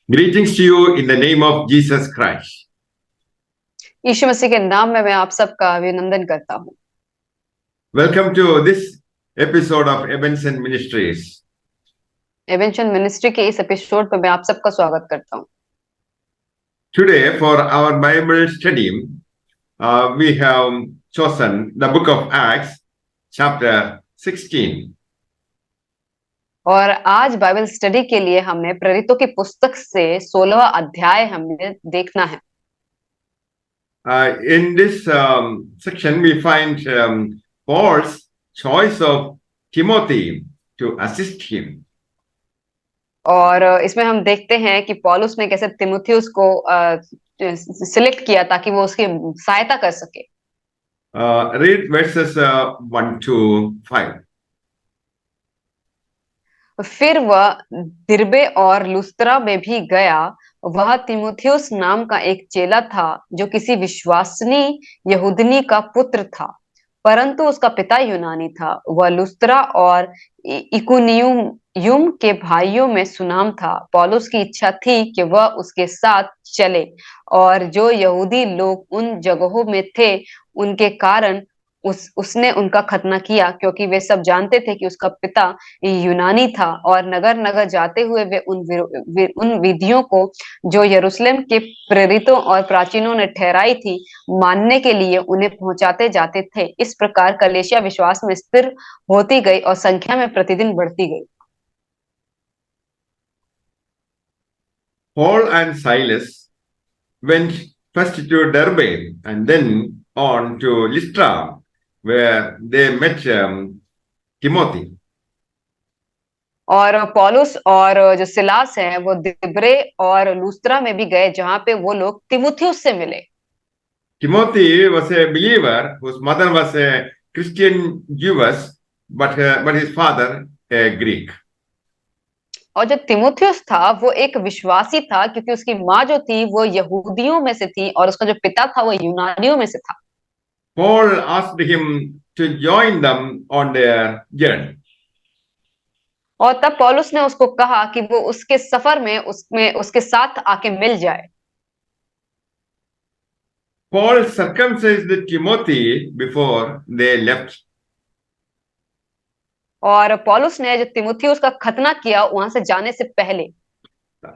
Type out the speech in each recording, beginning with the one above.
Greetings to you in the name of Jesus Christ. यीशु मसीह के नाम में मैं आप सबका अभिनंदन करता हूँ। Welcome to this episode of Ebenson Ministries. Ebenson ministry के इस एपिसोड पर मैं आप सबका स्वागत करता हूँ। Today, for our Bible study, we have chosen the book of Acts, chapter 16. और आज बाइबल स्टडी के लिए हमने प्रेरितों की पुस्तक से 16वां अध्याय हमने देखना है। In this section, we find Paul's choice of Timothy to assist him. और इसमें हम देखते हैं कि पौलुस ने कैसे तीमुथियुस को सिलेक्ट किया ताकि वो उसकी सहायता कर सके। Read verses 1 to 5. फिर वह दिरबे और लुस्त्रा में भी गया। वह तीमुथियुस नाम का एक चेला था जो किसी विश्वासनी यहूदनी का पुत्र था, परंतु उसका पिता यूनानी था। वह लुस्त्रा और इकुनियुम के भाइयों में सुनाम था। पौलुस की इच्छा थी कि वह उसके साथ चले, और जो यहूदी लोग उन जगहों में थे उनके कारण उसने उनका खतना किया, क्योंकि वे सब जानते थे कि उसका पिता यूनानी था। और नगर नगर जाते हुए वे उन विधियों को जो यरूशलेम के प्रेरितों और प्राचीनों ने ठहराई थी मानने के लिए उन्हें पहुंचाते जाते थे। इस प्रकार कलीसिया विश्वास में स्थिर होती गई और संख्या में प्रतिदिन बढ़ती गई। Paul and Silas went first to Derbe and then on to Lystra, where they met Timothy. और पौलुस और जो सिलास है वो दिब्रे और लुस्त्रा में भी गए, जहां पे वो लोग तीमुथियुस से मिले। Timothy was a believer whose mother was a Christian Jewess, but his father a Greek. और जो तीमुथियुस था वो एक विश्वासी था, क्योंकि उसकी माँ जो थी वो यहूदियों में से थी और उसका जो पिता था वो यूनानियों में से था। Paul asked him to join them on their journey. और तब पौलुस ने उसको कहा कि वो उसके सफर में उसके साथ आके मिल जाए। Paul circumcised Timothy before they left. और पौलुस ने जो तीमुथियुस का खतना किया वहां से जाने से पहले,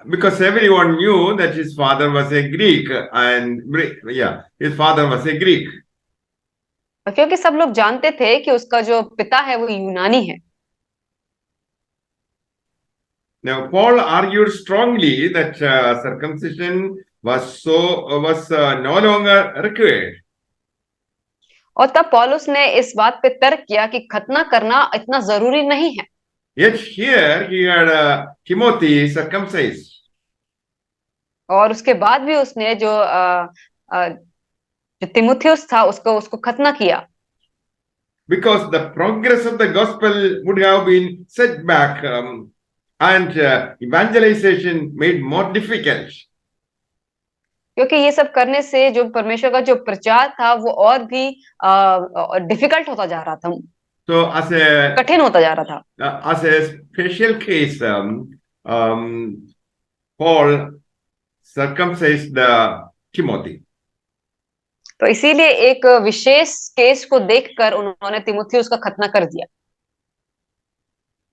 Because everyone knew that his father was a Greek, and his father was a Greek. क्योंकि सब लोग जानते थे कि उसका जो पिता है वो यूनानी है। Now, Paul argued strongly that circumcision was no longer required. और तब पौलुस ने इस बात पे तर्क किया कि खतना करना इतना जरूरी नहीं है। Yet here he had Timothy circumcised. और उसके बाद भी उसने जो तीमुथियुस था उसको खतना किया। Because the progress of the gospel would have been set back, and evangelization made more difficult. क्योंकि ये सब करने से जो परमेश्वर का जो प्रचार था वो और भी डिफिकल्ट होता जा रहा था, So कठिन होता जा रहा था। as a special case, Paul circumcised Timothy. तो इसीलिए एक विशेष केस को देखकर उन्होंने तीमुथियुस का खतना कर दिया।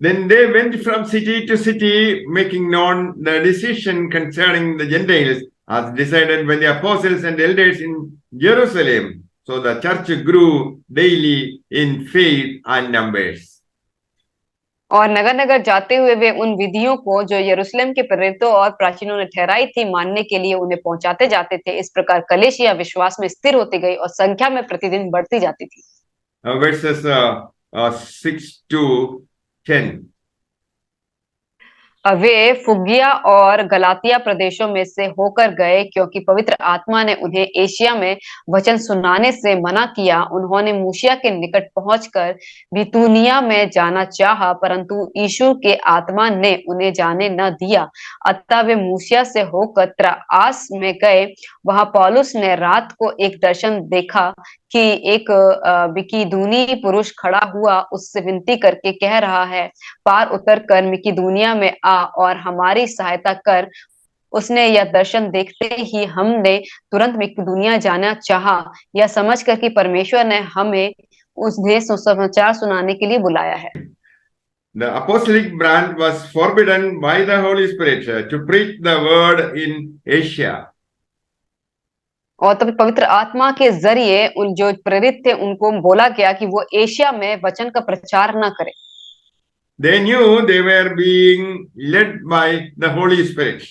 Then they went from city to city, making known the decision concerning the Gentiles as decided by the apostles and elders in Jerusalem. So the church grew daily in faith and numbers. और नगर नगर जाते हुए वे उन विधियों को जो यरूशलेम के प्रेरितों और प्राचीनों ने ठहराई थी मानने के लिए उन्हें पहुंचाते जाते थे। इस प्रकार कलीसिया विश्वास में स्थिर होती गई और संख्या में प्रतिदिन बढ़ती जाती थी। Verses 6 to 10. वे फुगिया और गलातिया प्रदेशों में से होकर गए, क्योंकि पवित्र आत्मा ने उन्हें एशिया में वचन सुनाने से मना किया। उन्होंने मूसिया के निकट पहुंचकर बितूनिया में जाना चाहा, परंतु यीशु के आत्मा ने उन्हें जाने न दिया। अतः वे मूसिया से होकर त्राआस में गए। वहां पौलुस ने रात को एक दर्शन देखा कि एक मिकिदूनी पुरुष खड़ा हुआ उससे विनती करके कह रहा है, पार उतर कर मिकिदुनिया में आ और हमारी सहायता कर। उसने यह दर्शन देखते ही हमने तुरंत मकिदुनिया जाना चाहा, यह समझकर कि परमेश्वर ने हमें उन्हें सुसमाचार सुनाने के लिए बुलाया है। The apostolic branch was forbidden by the Holy Spirit to preach the word in Asia. और तब पवित्र आत्मा के जरिए उन जो प्रेरित थे उनको बोला गया कि वो एशिया में वचन का प्रचार न करें। They knew they were being led by the Holy Spirit.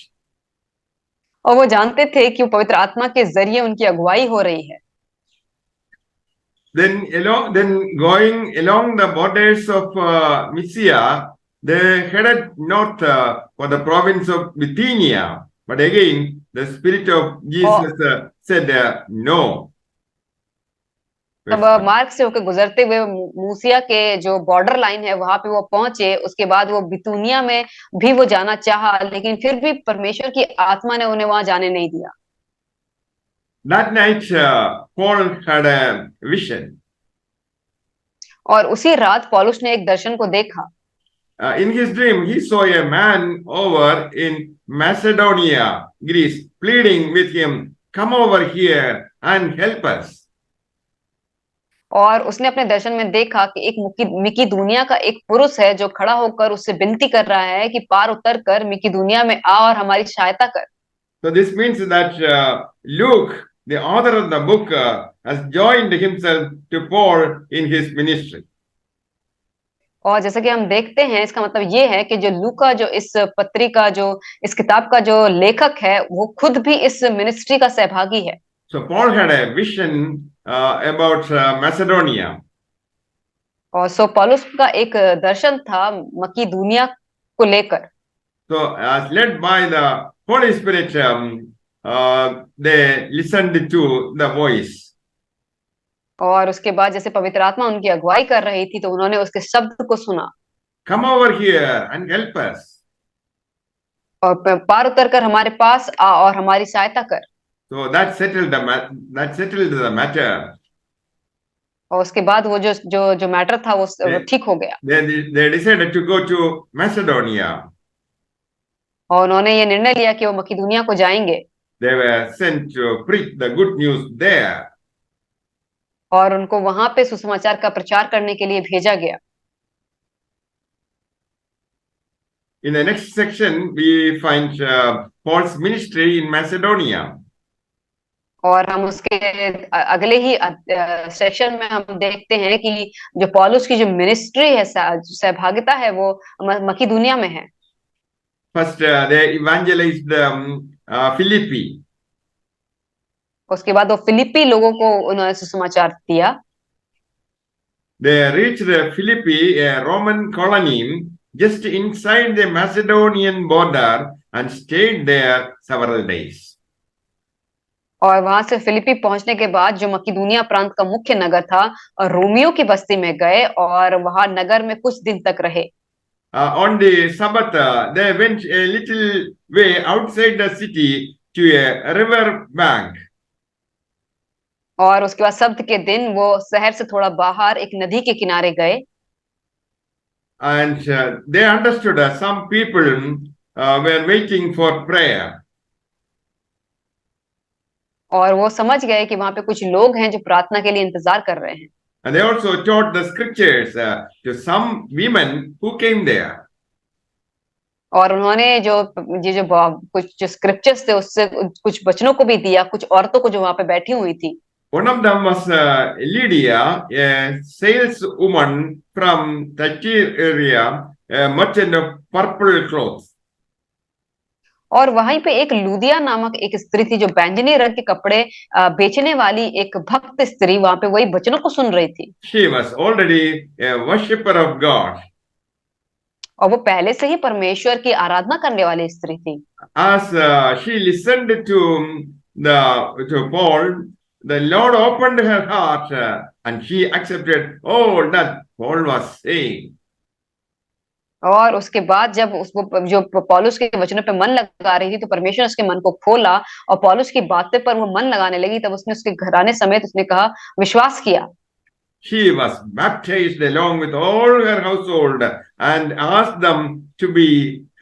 और वो जानते थे कि वो पवित्र आत्मा के जरिए उनकी अगुवाई हो रही है। Then going along the borders of Mysia, they headed north for the province of Bithynia. But again, the Spirit of Jesus said no. तब मार्ग से होकर गुजरते हुए मूसिया के जो बॉर्डर लाइन है वहां पे वो पहुंचे। उसके बाद वो बितूनिया में भी वो जाना चाहा, लेकिन फिर भी परमेश्वर की आत्मा ने उन्हें वहां जाने नहीं दिया। That night, Paul had a vision. और उसी रात पौलुस ने एक दर्शन को देखा। In his dream, he saw a man over in Macedonia, Greece, pleading with him, "Come over here and help us." और उसने अपने दर्शन में देखा कि एक मिकिदुनिया का एक पुरुष है जो खड़ा होकर उससे विनती कर रहा है कि पार उतर कर मिकिदुनिया में आ और हमारी सहायता कर। So this means that Luke, the author of the book, has joined himself to Paul in his ministry. और जैसा कि हम देखते हैं, इसका मतलब ये है कि जो लूका जो इस पत्री का जो इस किताब का जो लेखक है वो खुद भी इस मिनिस्ट्री का सहभागी है। So Paul had a vision about Macedonia. और सो पौलुस का एक दर्शन था मकिदुनिया को लेकर। So as led by the Holy Spirit, they listened to the voice. और उसके बाद जैसे पवित्र आत्मा उनकी अगुवाई कर रही थी तो उन्होंने उसके शब्द को सुना। Come over here and help us. और पार उतर कर हमारे पास आ और हमारी सहायता कर। So that settled the matter. और उसके बाद वो जो मैटर था वो ठीक हो गया। They decided to go to Macedonia. और उन्होंने ये निर्णय लिया कि वो मकिदुनिया को जाएंगे। They were sent to preach the good news there. और उनको वहां पे सुसमाचार का प्रचार करने के लिए भेजा गया। In the next section, we find Paul's ministry in Macedonia. और हम उसके अगले ही सेक्शन में हम देखते हैं कि जो पौलुस की जो मिनिस्ट्री है, सहभागिता है, वो मकिदुनिया में है। First, they evangelized Philippi. उसके बाद वो फिलिप्पी लोगों को उन्होंने सुसमाचार दिया। They reached Philippi, a Roman colony, just inside the Macedonian border and stayed there several days. और वहां से फिलिप्पी पहुंचने के बाद जो मकिदुनिया प्रांत का मुख्य नगर था और रोमियो की बस्ती में गए और वहां नगर में कुछ दिन तक रहे। On the Sabbath, they went a little way outside the city to a river bank. और उसके बाद सब्त के दिन वो शहर से थोड़ा बाहर एक नदी के किनारे गए। And they understood some people were waiting for prayer. और वो समझ गए कि वहां पे कुछ लोग हैं जो प्रार्थना के लिए इंतजार कर रहे हैं। And they also taught the scriptures to some women who came there. और उन्होंने जो कुछ जो स्क्रिप्चर्स थे उससे कुछ बचनों को भी दिया कुछ औरतों को जो वहां पे बैठी हुई थी। One of them was Lydia, a saleswoman from Thyatira, a merchant of purple clothes. और वहीं पे एक लूदिया नामक एक स्त्री थी जो बैंगनी रंग के कपड़े बेचने वाली एक भक्त स्त्री वहां पे वही वचनों को सुन रही थी। She was already a worshipper of God. और वो पहले से ही परमेश्वर की आराधना करने वाली स्त्री थी। As she listened to Paul, the Lord opened her heart and she accepted all that Paul was saying. और उसके बाद जब उसको जो पौलुस के वचनों पे मन लगा रही थी तो परमेश्वर ने उसके मन को खोला और पौलुस की बातें पर वो मन लगाने लगी। तब उसने उसके घराने समेत उसने कहा विश्वास किया। She was baptized along with all her household and asked them to be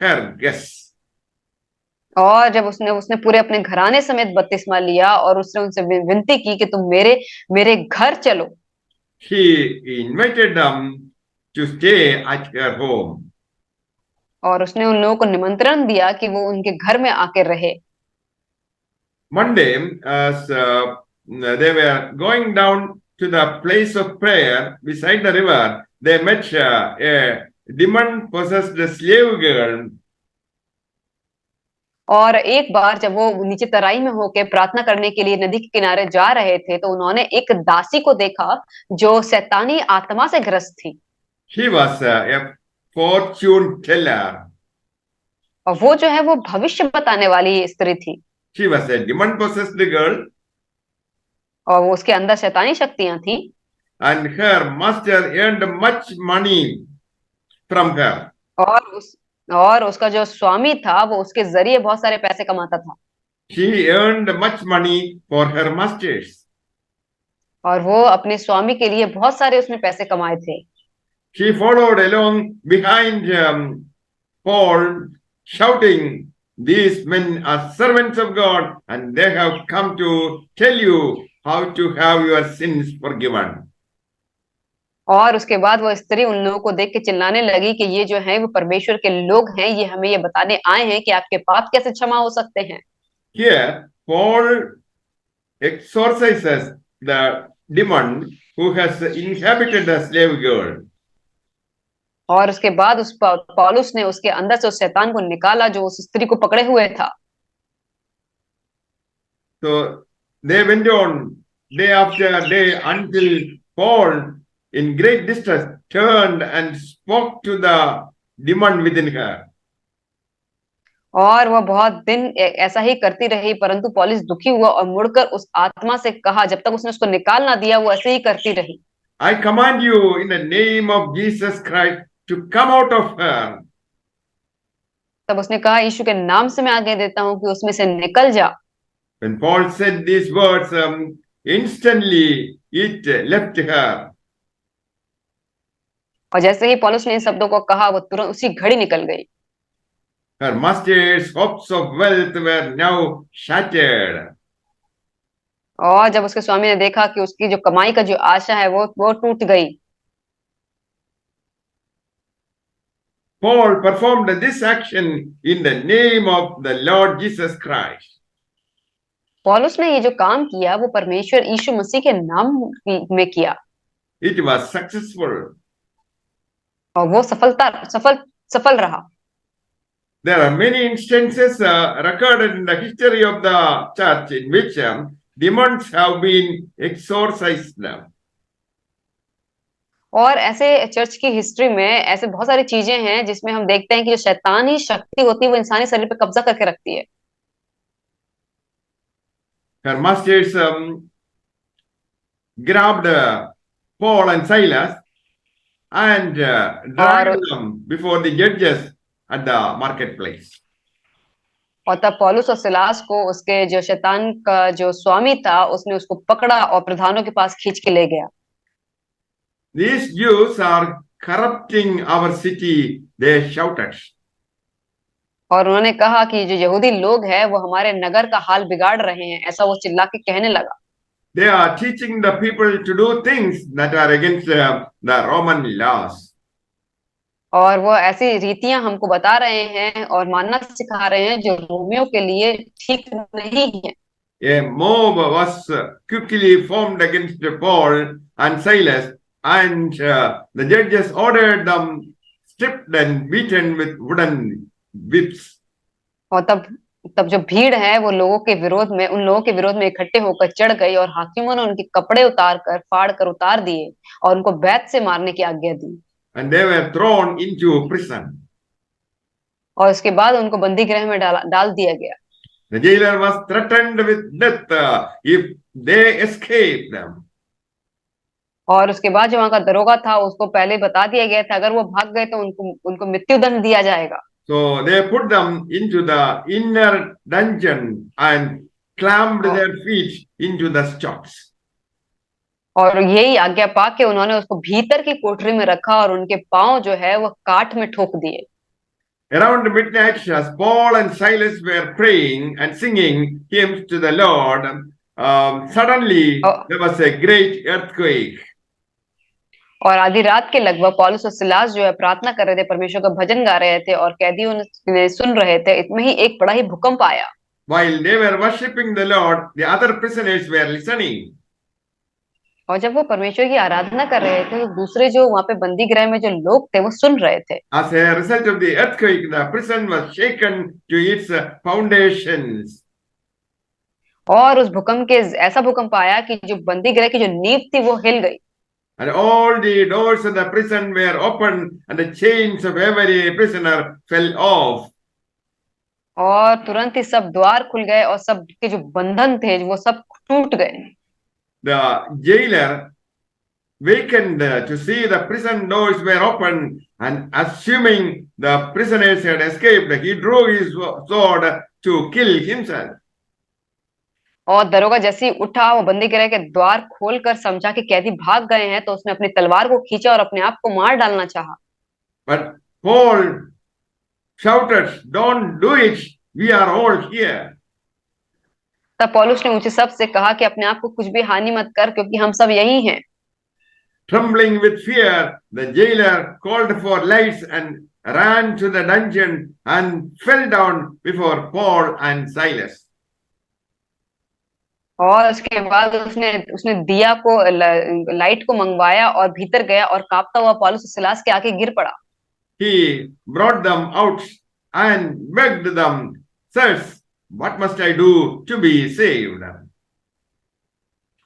her guests. और जब उसने उसने पूरे अपने घराने समेत बपतिस्मा लिया और उसने उनसे विनती की कि तुम मेरे मेरे घर चलो। He invited them to stay at her home. और उसने उन लोगों को निमंत्रण दिया कि वो उनके घर में आके रहे। One day, as they were going down to the place of prayer beside the river, they met a demon-possessed slave girl. और एक बार जब वो नीचे तराई में होके प्रार्थना करने के लिए नदी के किनारे जा रहे थे तो उन्होंने एक दासी को देखा जो शैतानी आत्मा से ग्रस्त थी। She was a fortune teller. और वो जो है वो भविष्य बताने वाली स्त्री थी। She was a demon-possessed girl, और वो उसके अंदर शैतानी शक्तियां थी। and her master earned much money from her. और उस और उसका जो स्वामी था वो उसके जरिए बहुत सारे पैसे कमाता था। She earned much money for her masters. और वो अपने स्वामी के लिए बहुत सारे उसने पैसे कमाए थे। She followed along behind Paul, shouting, "These men are servants of God, and they have come to tell you how to have your sins forgiven." और उसके बाद वो स्त्री उन लोगों को देख के चिल्लाने लगी कि ये जो है वो परमेश्वर के लोग हैं, ये हमें ये बताने आए हैं कि आपके पाप कैसे क्षमा हो सकते हैं। Here, Paul exorcises the demon who has inhabited the slave girl. और उसके बाद उस पौलुस ने उसके अंदर से उस शैतान को निकाला जो उस स्त्री को पकड़े हुए था। So they went on day after day until Paul, in great distress, turned and spoke to the demon within her. और वह बहुत दिन ऐसा ही करती रही, परंतु पौलुस दुखी हुआ और मुड़कर उस आत्मा से कहा, जब तक उसने उसको निकाल ना दिया वो ऐसे ही करती रही। I command you in the name of Jesus Christ to come out of her. तब उसने कहा, यीशु के नाम से मैं आज्ञा देता हूं कि उसमें से निकल जा। When Paul said these words, instantly it left her. और जैसे ही पौलुस ने इन शब्दों को कहा वो तुरंत उसी घड़ी निकल गई। Her master's hopes of wealth were now shattered. और जब उसके स्वामी ने देखा कि उसकी जो कमाई का जो आशा है वो टूट गई। Paul performed this action in the name of the Lord Jesus Christ. पौलुस ने ये जो काम किया वो परमेश्वर यीशु मसीह के नाम में किया। It was successful. और वो सफल रहा। There are many instances recorded in the history of the church in which demons have been exorcised. और ऐसे चर्च की हिस्ट्री में ऐसे बहुत सारी चीजें हैं जिसमें हम देखते हैं कि जो शैतानी शक्ति होती है वो इंसानी शरीर पे कब्जा करके रखती है। Her masters grabbed Paul and Silas and dragged them before the judges at the marketplace. और तब पौलुस और सिलास को उसके जो शैतान का जो स्वामी था उसने उसको पकड़ा और प्रधानों के पास खींच के ले गया। These Jews are corrupting our city, they shouted. और उन्होंने कहा कि जो यहूदी लोग हैं वो हमारे नगर का हाल बिगाड़ रहे हैं, ऐसा वो चिल्ला के कहने लगा। They are teaching the people to do things that are against the Roman laws. और वो ऐसी रीतियां हमको बता रहे हैं और मानना सिखा रहे हैं जो रोमियों के लिए ठीक नहीं है। A mob was quickly formed against Paul and Silas, and the judges ordered them stripped and beaten with wooden whips. और तब जो भीड़ है वो उन लोगों के विरोध में इकट्ठे होकर चढ़ गई और हाकिमों ने उनके कपड़े फाड़ कर उतार दिए और उनको बैत से मारने की आज्ञा दी। And they were thrown into prison. और उसके बाद उनको बंदी गृह में डाल दिया गया। The jailer was threatened with death if they escaped them. और उसके बाद जो वहां का दरोगा था उसको पहले बता दिया गया था अगर वो भाग गए तो उनको मृत्यु दंड दिया जाएगा। So they put them into the inner dungeon and clamped their feet into the stocks. और यही आज्ञा पाके उन्होंने उसको भीतर की कोठरी में रखा और उनके पांव जो है वो काठ में ठोक दिए। Around midnight, as Paul and Silas were praying and singing hymns to the Lord, suddenly there was a great earthquake. और आधी रात के लगभग पौलुस और सिलास जो है प्रार्थना कर रहे थे, परमेश्वर का भजन गा रहे थे और कैदियों ने सुन रहे थे, इतने ही एक बड़ा ही भूकंप आया। While they were worshipping the Lord, the other prisoners were listening. और जब वो परमेश्वर की आराधना कर रहे थे तो दूसरे जो वहां पे बंदी गृह में जो लोग थे वो सुन रहे थे। As a result of the earthquake, the prison was shaken to its foundations. और उस भूकंप के ऐसा भूकंप आया कि जो बंदी गृह की जो नींव थी वो हिल गई। And all the doors of the prison were opened, and the chains of every prisoner fell off. और तुरंत ही सब द्वार खुल गए और सब के जो बंधन थे वो सब टूट गए। The jailer wakened to see the prison doors were open, and assuming the prisoners had escaped, he drew his sword to kill himself. और दरोगा जैसे ही उठा, वो बंदी गृह के द्वार खोलकर समझा कि कैदी भाग गए हैं, तो उसने अपनी तलवार को खींचा और अपने आप को मार डालना चाहा। But Paul shouted, "Don't do it, we are all here." तब पौलुस ने ऊंचे शब्द से कहा कि अपने आप को कुछ भी हानि मत कर, क्योंकि हम सब यही हैं। Trembling with fear, the jailer called for lights and ran to the dungeon and fell down before Paul and Silas. और उसके बाद उसने उसने दिया को लाइट को मंगवाया और भीतर गया और कांपता हुआ पौलुस और सिलास के आगे गिर पड़ा। He brought them out and begged them, "Sirs, what must I do to be saved?"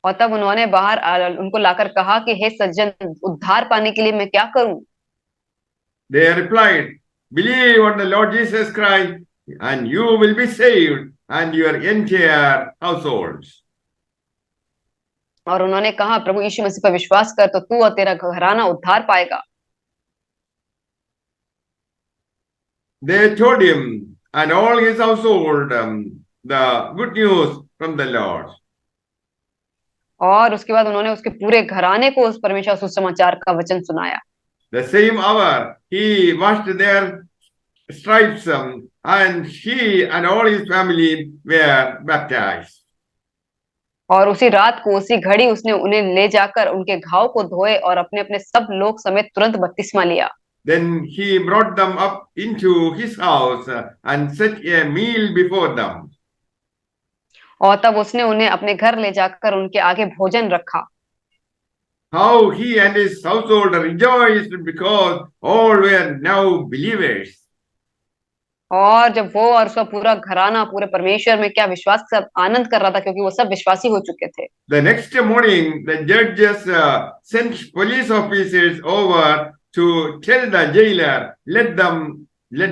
और तब उन्होंने बाहर उनको लाकर कहा कि हे सज्जन, उद्धार पाने के लिए मैं क्या करूं? They replied, "Believe on the Lord Jesus Christ, and you will be saved, and your entire households." और उन्होंने कहा, प्रभु यीशु मसीह पर विश्वास कर तो तू और तेरा घराना उद्धार पाएगा। They told him and all his household the good news from the Lord. और उसके बाद उन्होंने उसके पूरे घराने को उस परमेश्वर सुसमाचार का वचन सुनाया। The same hour he washed their stripes, and he and all his family were baptized. और उसी रात को, उसी घड़ी उसने उन्हें ले जाकर उनके घाव को धोए और अपने अपने सब लोग समेत तुरंत बपतिस्मा लिया। Then he brought them up into his house and set a meal before them. और तब उसने उन्हें अपने घर ले जाकर उनके आगे भोजन रखा। How he and his household rejoiced because all were now believers. और जब वो और उसका पूरा घराना पूरे परमेश्वर में क्या विश्वास से आनंद कर रहा था, क्योंकि वो सब विश्वासी हो चुके थे। The next morning, the judges sent police officers over to tell the jailer, let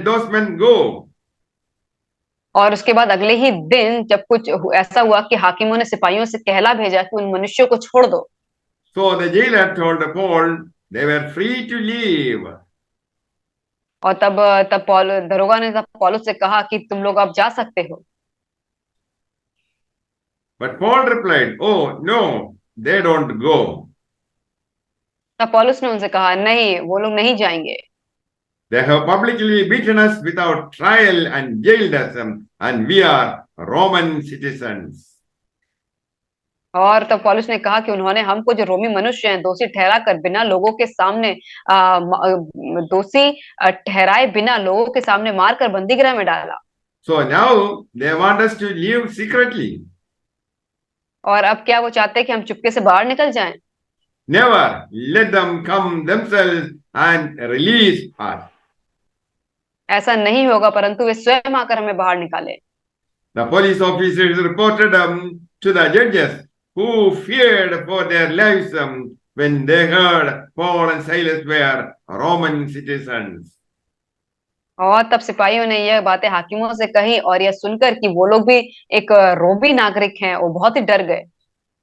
those men go. और उसके बाद अगले ही दिन जब कुछ ऐसा हुआ कि हाकिमों ने सिपाहियों से कहला भेजा कि उन मनुष्यों को छोड़ दो। So the jailer told Paul they were free to leave. और तब दरोगा ने तब पौलुस से कहा कि तुम लोग अब जा सकते हो। But Paul replied, "Oh no, they don't go." तब पौलुस ने उनसे कहा, नहीं, वो लोग नहीं जाएंगे। They have publicly beaten us without trial and jailed us, and we are Roman citizens. और तब पौलुस ने कहा कि उन्होंने हमको जो रोमी मनुष्य हैं दोषी ठहरा कर बिना लोगों के सामने दोषी ठहराए बिना लोगों के सामने मारकर बंदी गृह में डाला। So now they want us to leave secretly. और अब क्या वो चाहते हैं कि हम चुपके से बाहर निकल जाएं? Never, let them come themselves and release us. ऐसा नहीं होगा, परंतु वे स्वयं आकर हमें बाहर निकाले। The police officers reported to the judges, who feared for their lives when they heard Paul and Silas were Roman citizens. और तब सिपाहियों ने यह बातें हाकिमों से कही और यह सुनकर कि वो लोग भी एक रोमी नागरिक हैं, वो बहुत ही डर गए।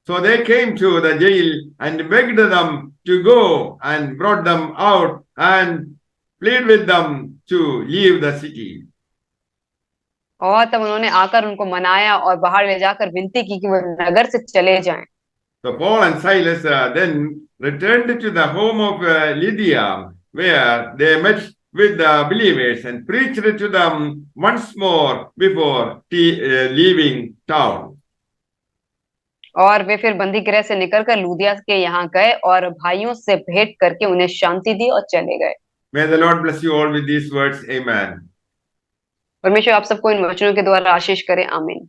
So they came to the jail and begged them to go and brought them out and plead with them to leave the city. और तब उन्होंने आकर उनको मनाया और बाहर ले जाकर विनती की कि वो नगर से चले जाएं। So Paul and Silas then returned to the home of Lydia, where they met with the believers and preached to them once more before leaving town. और वे फिर बंदी गृह से निकलकर लूदिया के यहाँ गए और भाइयों से भेंट करके उन्हें शांति दी और चले गए। May the Lord bless you all with these words. Amen. परमेश्वर आप सबको इन वचनों के द्वारा आशीष करे। आमीन।